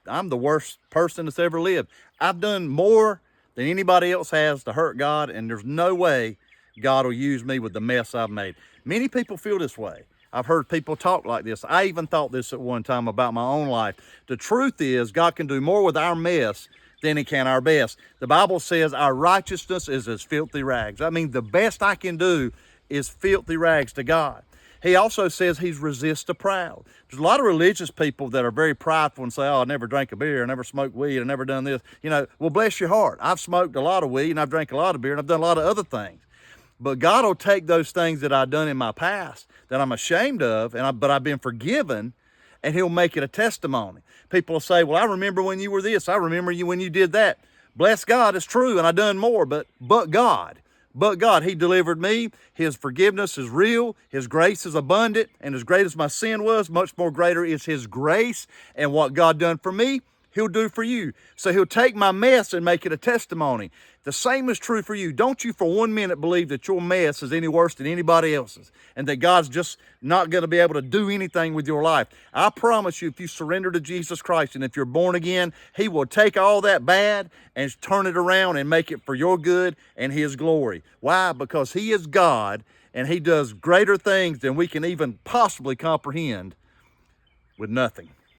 I'm the worst person that's ever lived. I've done more than anybody else has to hurt God, and there's no way God will use me with the mess I've made. Many people feel this way. I've heard people talk like this. I even thought this at one time about my own life. The truth is, God can do more with our mess than he can our best. The Bible says our righteousness is as filthy rags. I mean, the best I can do is filthy rags to God. He also says he's resist the proud. There's a lot of religious people that are very prideful and say, oh, I never drank a beer, I never smoked weed, I never done this. You know, well, bless your heart. I've smoked a lot of weed and I've drank a lot of beer and I've done a lot of other things. But God will take those things that I've done in my past that I'm ashamed of, but I've been forgiven, and he'll make it a testimony. People will say, well, I remember when you were this. I remember you when you did that. Bless God, it's true, and I done more, but God. But God, he delivered me. His forgiveness is real. His grace is abundant. And as great as my sin was, much more greater is his grace. And what God done for me, he'll do for you. So he'll take my mess and make it a testimony. The same is true for you. Don't you for 1 minute believe that your mess is any worse than anybody else's and that God's just not going to be able to do anything with your life. I promise you, if you surrender to Jesus Christ and if you're born again, he will take all that bad and turn it around and make it for your good and his glory. Why? Because he is God and he does greater things than we can even possibly comprehend with nothing.